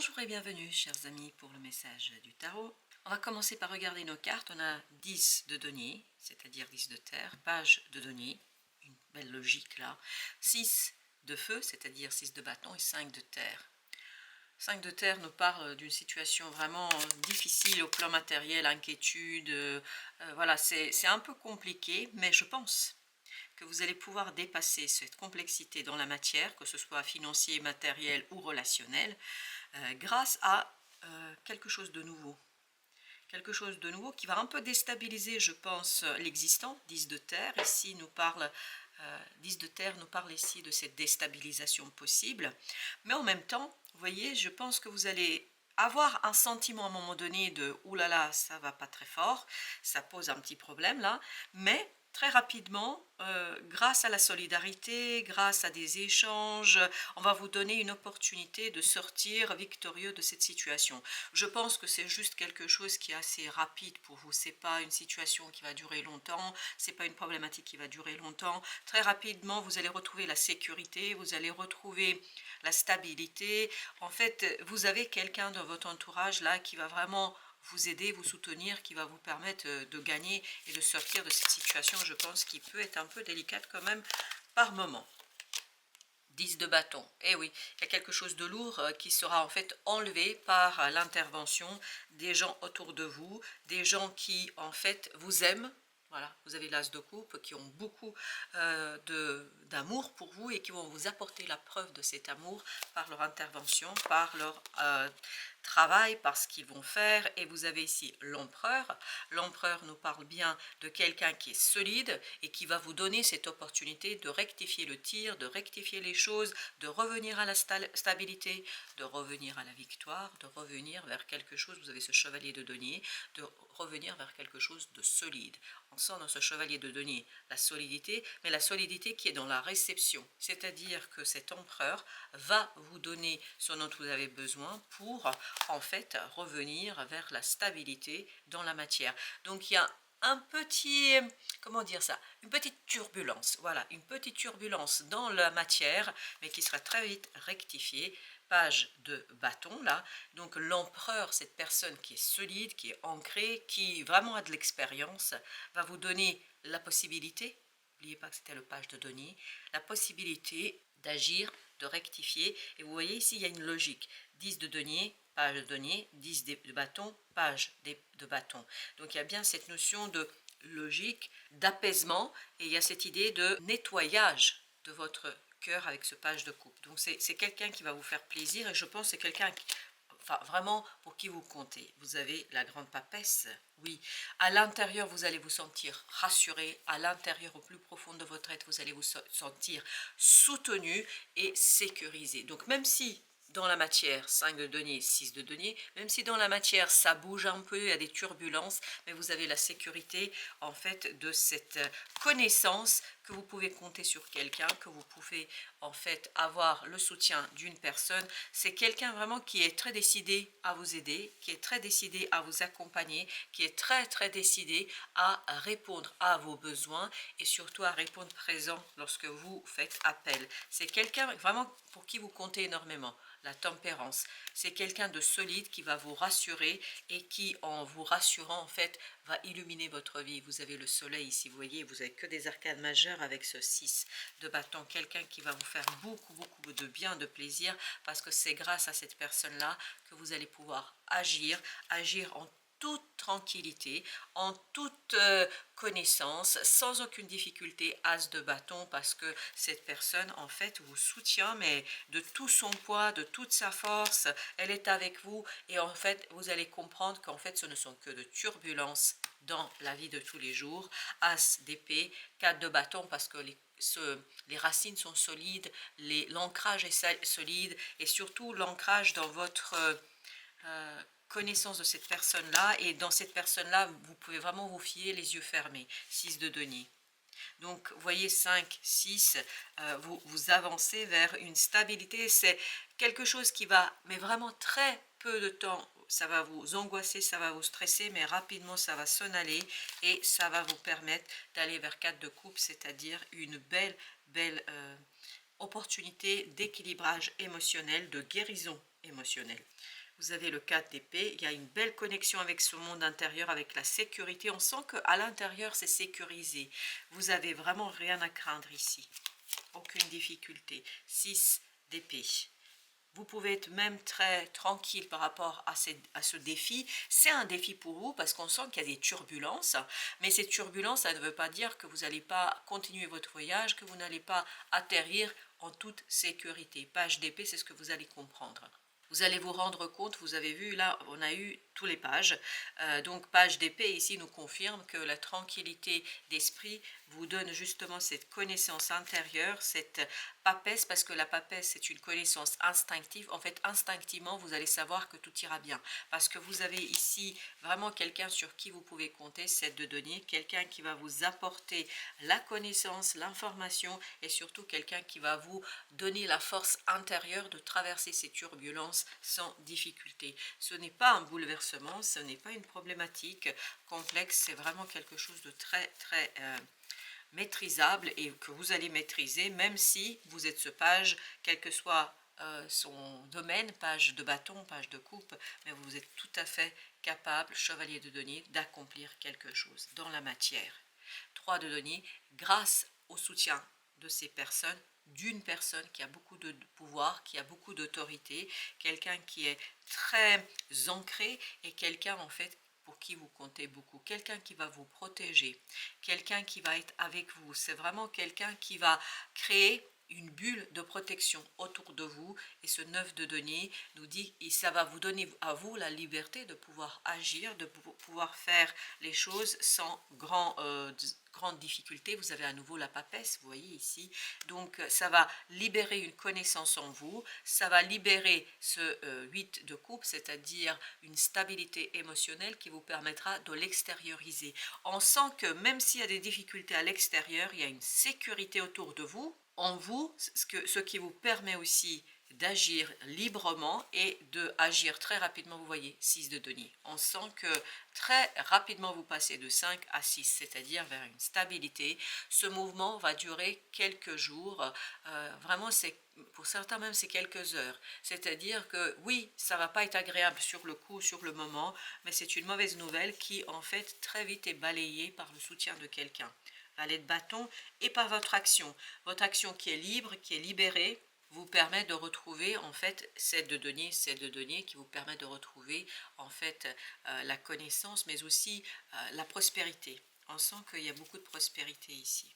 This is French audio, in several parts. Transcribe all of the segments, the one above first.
Bonjour et bienvenue chers amis pour le message du tarot. On va commencer par regarder nos cartes. On a 10 de denier, c'est-à-dire 10 de terre, page de denier, une belle logique là, 6 de feu, c'est-à-dire 6 de bâton et 5 de terre. 5 de terre nous parle d'une situation vraiment difficile au plan matériel, inquiétude, voilà, c'est un peu compliqué, mais je pense que vous allez pouvoir dépasser cette complexité dans la matière, que ce soit financier, matériel ou relationnel, grâce à quelque chose de nouveau. Quelque chose de nouveau qui va un peu déstabiliser, je pense, l'existant. 10 de terre, ici nous parle, 10 de terre nous parle ici de cette déstabilisation possible. Mais en même temps, vous voyez, je pense que vous allez avoir un sentiment à un moment donné de « oulala, ça va pas très fort, ça pose un petit problème là », mais très rapidement, grâce à la solidarité, grâce à des échanges, on va vous donner une opportunité de sortir victorieux de cette situation. Je pense que c'est juste quelque chose qui est assez rapide pour vous. C'est pas une situation qui va durer longtemps, c'est pas une problématique qui va durer longtemps. Très rapidement, vous allez retrouver la sécurité, vous allez retrouver la stabilité. En fait, vous avez quelqu'un dans votre entourage là qui va vraiment vous aider, vous soutenir, qui va vous permettre de gagner et de sortir de cette situation, je pense, qui peut être un peu délicate quand même par moment. 10 de bâton, eh oui, il y a quelque chose de lourd qui sera en fait enlevé par l'intervention des gens autour de vous, des gens qui en fait vous aiment. Voilà, vous avez l'as de coupe, qui ont beaucoup d'amour pour vous et qui vont vous apporter la preuve de cet amour par leur intervention, par leur travail, par ce qu'ils vont faire. Et vous avez ici l'empereur. L'empereur nous parle bien de quelqu'un qui est solide et qui va vous donner cette opportunité de rectifier le tir, de rectifier les choses, de revenir à la stabilité, de revenir à la victoire, de revenir vers quelque chose. Vous avez ce chevalier de denier, de revenir vers quelque chose de solide. On sent dans ce chevalier de denier la solidité, mais la solidité qui est dans la réception. C'est-à-dire que cet empereur va vous donner ce dont vous avez besoin pour en fait revenir vers la stabilité dans la matière. Donc il y a un petit, comment dire ça, une petite turbulence, voilà, une petite turbulence dans la matière, mais qui sera très vite rectifiée. Page de bâton là, donc l'empereur, cette personne qui est solide, qui est ancrée, qui vraiment a de l'expérience, va vous donner la possibilité, n'oubliez pas que c'était le page de denier, la possibilité d'agir, de rectifier, et vous voyez ici il y a une logique, 10 de denier, page de denier, 10 de bâton, page de bâton. Donc il y a bien cette notion de logique, d'apaisement, et il y a cette idée de nettoyage de votre cœur avec ce page de coupe. Donc c'est quelqu'un qui va vous faire plaisir, et je pense que c'est quelqu'un enfin vraiment pour qui vous comptez. Vous avez la grande papesse, oui. À l'intérieur, vous allez vous sentir rassuré. À l'intérieur, au plus profond de votre être, vous allez vous sentir soutenu et sécurisé. Donc même si dans la matière, 5 de denier, 6 de denier, même si dans la matière ça bouge un peu, il y a des turbulences, mais vous avez la sécurité en fait de cette connaissance que vous pouvez compter sur quelqu'un, que vous pouvez en fait avoir le soutien d'une personne. C'est quelqu'un vraiment qui est très décidé à vous aider, qui est très décidé à vous accompagner, qui est très décidé à répondre à vos besoins et surtout à répondre présent lorsque vous faites appel. C'est quelqu'un vraiment pour qui vous comptez énormément. La tempérance, c'est quelqu'un de solide qui va vous rassurer et qui, en vous rassurant, en fait, va illuminer votre vie. Vous avez le soleil ici, vous voyez, vous n'avez que des arcades majeures avec ce 6 de bâton. Quelqu'un qui va vous faire beaucoup de bien, de plaisir, parce que c'est grâce à cette personne-là que vous allez pouvoir agir en toute tranquillité, en toute connaissance, sans aucune difficulté, as de bâton, parce que cette personne en fait vous soutient, mais de tout son poids, de toute sa force, elle est avec vous, et en fait vous allez comprendre qu'en fait ce ne sont que de turbulences dans la vie de tous les jours. As d'épée, 4 de bâton, parce que les racines sont solides, l'ancrage est solide, et surtout l'ancrage dans votre connaissance de cette personne-là, et dans cette personne-là, vous pouvez vraiment vous fier les yeux fermés. 6 de denier. Donc, vous voyez, 5, 6, vous avancez vers une stabilité. C'est quelque chose qui va, mais vraiment très peu de temps, ça va vous angoisser, ça va vous stresser, mais rapidement, ça va s'en aller et ça va vous permettre d'aller vers 4 de coupe, c'est-à-dire une belle opportunité d'équilibrage émotionnel, de guérison émotionnel. Vous avez le 4 d'épée, il y a une belle connexion avec ce monde intérieur, avec la sécurité. On sent qu'à l'intérieur, c'est sécurisé. Vous avez vraiment rien à craindre ici. Aucune difficulté. 6 d'épée. Vous pouvez être même très tranquille par rapport à ce défi. C'est un défi pour vous parce qu'on sent qu'il y a des turbulences. Mais ces turbulences, ça ne veut pas dire que vous n'allez pas continuer votre voyage, que vous n'allez pas atterrir en toute sécurité. Page d'épée, c'est ce que vous allez comprendre. Vous allez vous rendre compte, vous avez vu là, on a eu tous les pages. Donc page d'épée ici nous confirme que la tranquillité d'esprit vous donne justement cette connaissance intérieure, cette papesse, parce que la papesse c'est une connaissance instinctive. En fait, instinctivement, vous allez savoir que tout ira bien. Parce que vous avez ici vraiment quelqu'un sur qui vous pouvez compter, 7 de denier, quelqu'un qui va vous apporter la connaissance, l'information et surtout quelqu'un qui va vous donner la force intérieure de traverser ces turbulences sans difficulté. Ce n'est pas un bouleversement, ce n'est pas une problématique complexe, c'est vraiment quelque chose de très maîtrisable et que vous allez maîtriser même si vous êtes ce page, quel que soit son domaine, page de bâton, page de coupe, mais vous êtes tout à fait capable, chevalier de denier, d'accomplir quelque chose dans la matière. 3 de denier, grâce au soutien de ces personnes, d'une personne qui a beaucoup de pouvoir, qui a beaucoup d'autorité, quelqu'un qui est très ancré et quelqu'un en fait pour qui vous comptez beaucoup, quelqu'un qui va vous protéger, quelqu'un qui va être avec vous. C'est vraiment quelqu'un qui va créer une bulle de protection autour de vous et ce 9 de denier nous dit et ça va vous donner à vous la liberté de pouvoir agir, de pouvoir faire les choses sans grande difficulté. Vous avez à nouveau la papesse, vous voyez ici, donc ça va libérer une connaissance en vous, ça va libérer ce 8 de coupe, c'est-à-dire une stabilité émotionnelle qui vous permettra de l'extérioriser. On sent que même s'il y a des difficultés à l'extérieur, il y a une sécurité autour de vous, en vous, ce qui vous permet aussi d'agir librement et d'agir très rapidement. Vous voyez, 6 de denier. On sent que très rapidement vous passez de 5 à 6, c'est-à-dire vers une stabilité. Ce mouvement va durer quelques jours. Vraiment, pour certains même, c'est quelques heures. C'est-à-dire que oui, ça ne va pas être agréable sur le coup, sur le moment, mais c'est une mauvaise nouvelle qui, en fait, très vite est balayée par le soutien de quelqu'un. Valet de bâton et par votre action. Votre action qui est libre, qui est libérée, vous permet de retrouver en fait 7 de denier qui vous permet de retrouver en fait la connaissance mais aussi la prospérité. On sent qu'il y a beaucoup de prospérité ici.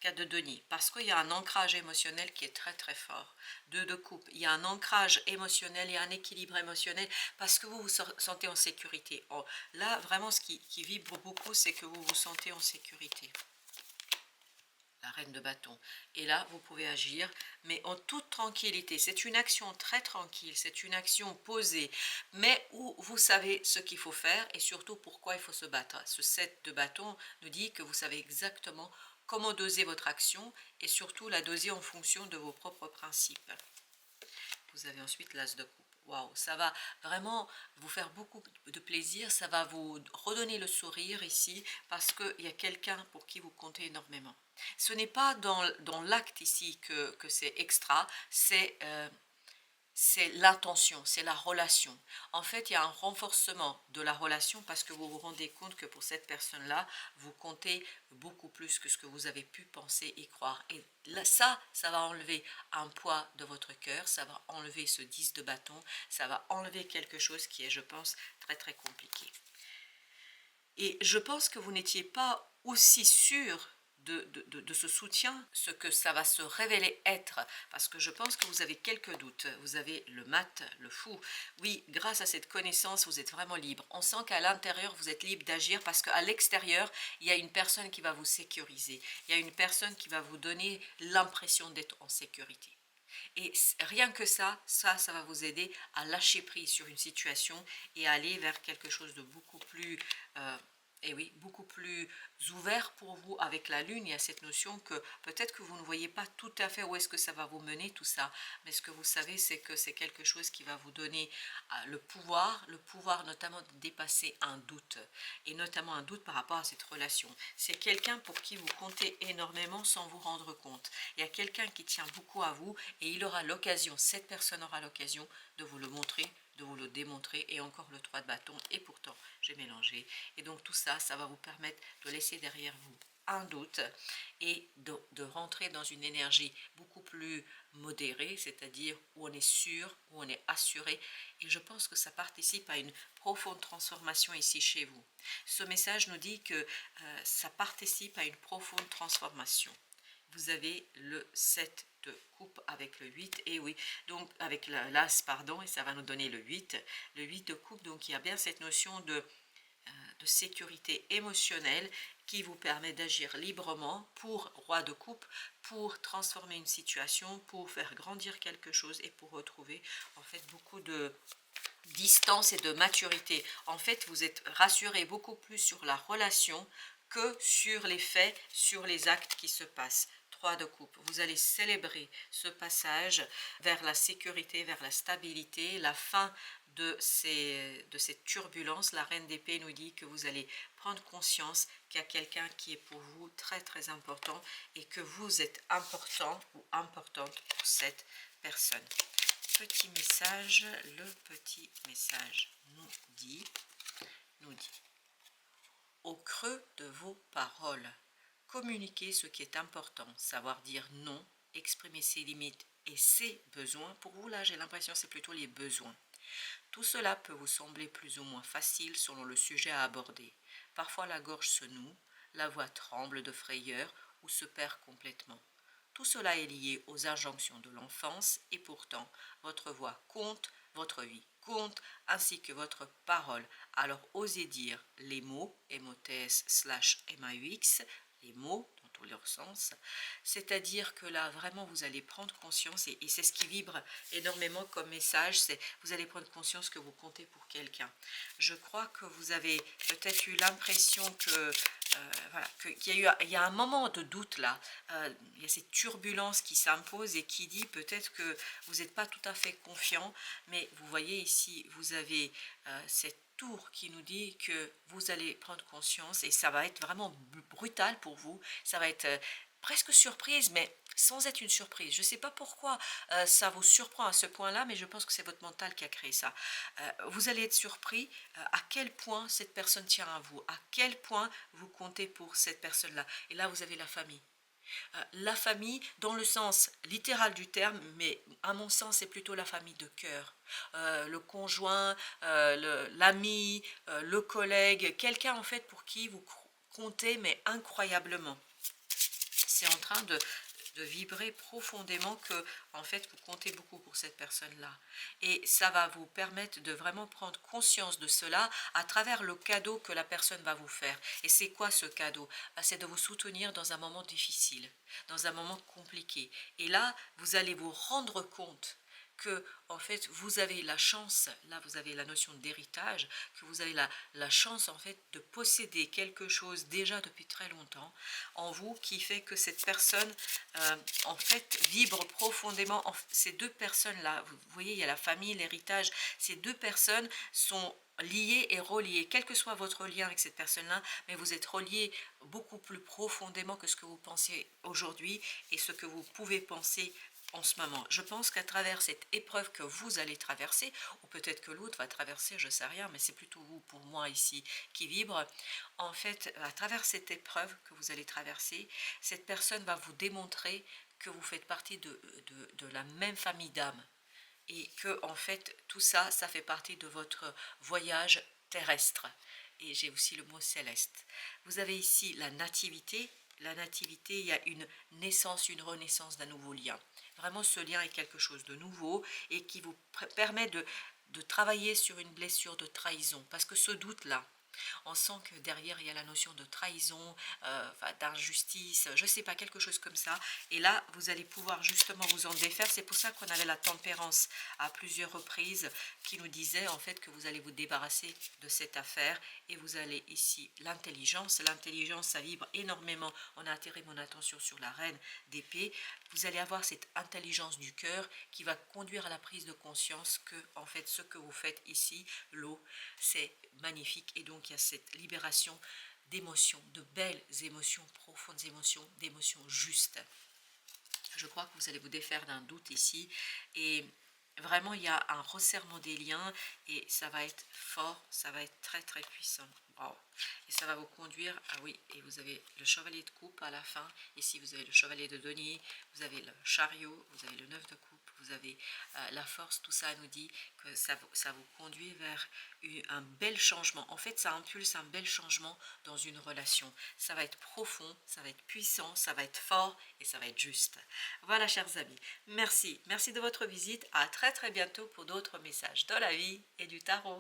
4 de denier, parce qu'il y a un ancrage émotionnel qui est très fort. 2 de coupe, il y a un ancrage émotionnel, il y a un équilibre émotionnel parce que vous vous sentez en sécurité. Oh, là, vraiment, ce qui vibre beaucoup, c'est que vous vous sentez en sécurité. La reine de bâton. Et là, vous pouvez agir, mais en toute tranquillité. C'est une action très tranquille, c'est une action posée, mais où vous savez ce qu'il faut faire et surtout pourquoi il faut se battre. Ce 7 de bâton nous dit que vous savez exactement comment doser votre action et surtout la doser en fonction de vos propres principes. Vous avez ensuite l'as de coupe. Waouh, ça va vraiment vous faire beaucoup de plaisir, ça va vous redonner le sourire ici parce qu'il y a quelqu'un pour qui vous comptez énormément. Ce n'est pas dans l'acte ici que c'est extra, c'est l'intention, c'est la relation. En fait, il y a un renforcement de la relation parce que vous vous rendez compte que pour cette personne-là, vous comptez beaucoup plus que ce que vous avez pu penser et croire. Et là, ça va enlever un poids de votre cœur, ça va enlever ce 10 de bâton, ça va enlever quelque chose qui est, je pense, très compliqué. Et je pense que vous n'étiez pas aussi sûr de ce soutien, ce que ça va se révéler être, parce que je pense que vous avez quelques doutes. Vous avez le mat, le fou. Oui, grâce à cette connaissance, vous êtes vraiment libre. On sent qu'à l'intérieur, vous êtes libre d'agir parce qu'à l'extérieur, il y a une personne qui va vous sécuriser. Il y a une personne qui va vous donner l'impression d'être en sécurité. Et rien que ça va vous aider à lâcher prise sur une situation et à aller vers quelque chose de beaucoup plus Et oui, beaucoup plus ouvert pour vous avec la lune. Il y a cette notion que peut-être que vous ne voyez pas tout à fait où est-ce que ça va vous mener tout ça, mais ce que vous savez, c'est que c'est quelque chose qui va vous donner le pouvoir notamment de dépasser un doute, et notamment un doute par rapport à cette relation. C'est quelqu'un pour qui vous comptez énormément sans vous rendre compte. Il y a quelqu'un qui tient beaucoup à vous et il aura l'occasion, cette personne aura l'occasion de vous le montrer, de vous le démontrer, et encore le 3 de bâton, et pourtant j'ai mélangé. Et donc tout ça, ça va vous permettre de laisser derrière vous un doute et de rentrer dans une énergie beaucoup plus modérée, c'est-à-dire où on est sûr, où on est assuré. Et je pense que ça participe à une profonde transformation ici chez vous. Ce message nous dit que ça participe à une profonde transformation. Vous avez le 7 de coupe avec le 8, et oui, donc avec l'as, pardon, et ça va nous donner le 8 de coupe. Donc il y a bien cette notion de sécurité émotionnelle qui vous permet d'agir librement pour roi de coupe, pour transformer une situation, pour faire grandir quelque chose et pour retrouver en fait beaucoup de distance et de maturité. En fait, vous êtes rassuré beaucoup plus sur la relation que sur les faits, sur les actes qui se passent. 3 de coupe, vous allez célébrer ce passage vers la sécurité, vers la stabilité, la fin de cette turbulence. La reine d'épée nous dit que vous allez prendre conscience qu'il y a quelqu'un qui est pour vous très très important et que vous êtes important ou importante pour cette personne. Petit message, le petit message nous dit, au creux de vos paroles, communiquez ce qui est important, savoir dire non, exprimer ses limites et ses besoins. Pour vous, là, j'ai l'impression que c'est plutôt les besoins. Tout cela peut vous sembler plus ou moins facile selon le sujet à aborder. Parfois la gorge se noue, la voix tremble de frayeur ou se perd complètement. Tout cela est lié aux injonctions de l'enfance et pourtant votre voix compte, votre vie compte, ainsi que votre parole. Alors osez dire les mots, MOTS/MAUX, les mots dans tous leurs sens, c'est-à-dire que là vraiment vous allez prendre conscience, et c'est ce qui vibre énormément comme message, c'est vous allez prendre conscience que vous comptez pour quelqu'un. Je crois que vous avez peut-être eu l'impression que voilà, qu'il y a un moment de doute là, il y a cette turbulence qui s'impose et qui dit peut-être que vous n'êtes pas tout à fait confiant, mais vous voyez ici, vous avez cette tour qui nous dit que vous allez prendre conscience et ça va être vraiment brutal pour vous, ça va être presque surprise, mais sans être une surprise. Je ne sais pas pourquoi ça vous surprend à ce point-là, mais je pense que c'est votre mental qui a créé ça. Vous allez être surpris à quel point cette personne tient à vous, à quel point vous comptez pour cette personne-là. Et là, vous avez la famille. La famille dans le sens littéral du terme, mais à mon sens c'est plutôt la famille de cœur. Le conjoint, l'ami, le collègue, quelqu'un en fait pour qui vous comptez mais incroyablement. C'est en train de vibrer profondément que en fait vous comptez beaucoup pour cette personne-là, et ça va vous permettre de vraiment prendre conscience de cela à travers le cadeau que la personne va vous faire. Et c'est quoi ce cadeau? C'est de vous soutenir dans un moment difficile, dans un moment compliqué, et là vous allez vous rendre compte que en fait vous avez la chance, là vous avez la notion d'héritage, que vous avez la chance en fait de posséder quelque chose déjà depuis très longtemps en vous, qui fait que cette personne en fait vibre profondément. Ces deux personnes là, vous voyez, il y a la famille, l'héritage, ces deux personnes sont liées et reliées, quel que soit votre lien avec cette personne-là, mais vous êtes reliés beaucoup plus profondément que ce que vous pensez aujourd'hui et ce que vous pouvez penser en ce moment. Je pense qu'à travers cette épreuve que vous allez traverser, ou peut-être que l'autre va traverser, je ne sais rien, mais c'est plutôt vous, pour moi ici, qui vibre. En fait, à travers cette épreuve que vous allez traverser, cette personne va vous démontrer que vous faites partie de la même famille d'âmes. Et que, en fait, tout ça, ça fait partie de votre voyage terrestre. Et j'ai aussi le mot céleste. Vous avez ici la nativité. La nativité, il y a une naissance, une renaissance d'un nouveau lien. Vraiment, ce lien est quelque chose de nouveau et qui vous permet de travailler sur une blessure de trahison. Parce que ce doute-là, On sent que derrière, il y a la notion de trahison, enfin, d'injustice, je ne sais pas, quelque chose comme ça. Et là, vous allez pouvoir justement vous en défaire. C'est pour ça qu'on avait la tempérance à plusieurs reprises qui nous disait en fait que vous allez vous débarrasser de cette affaire. Et vous allez ici l'intelligence. L'intelligence, ça vibre énormément. On a attiré mon attention sur la reine d'épée. Vous allez avoir cette intelligence du cœur qui va conduire à la prise de conscience que en fait ce que vous faites ici, l'eau, c'est magnifique. Et donc il y a cette libération d'émotions, de belles émotions, profondes émotions, d'émotions justes. Je crois que vous allez vous défaire d'un doute ici. Et vraiment, il y a un resserrement des liens et ça va être fort, ça va être très très puissant. Wow. Et ça va vous conduire, ah oui, et vous avez le chevalier de coupe à la fin. Ici, vous avez le chevalier de denier, vous avez le chariot, vous avez le 9 de coupe, vous avez la force. Tout ça nous dit que ça vous conduit vers un bel changement. En fait, ça impulse un bel changement dans une relation. Ça va être profond, ça va être puissant, ça va être fort et ça va être juste. Voilà, chers amis, merci de votre visite. À très très bientôt pour d'autres messages de la vie et du tarot.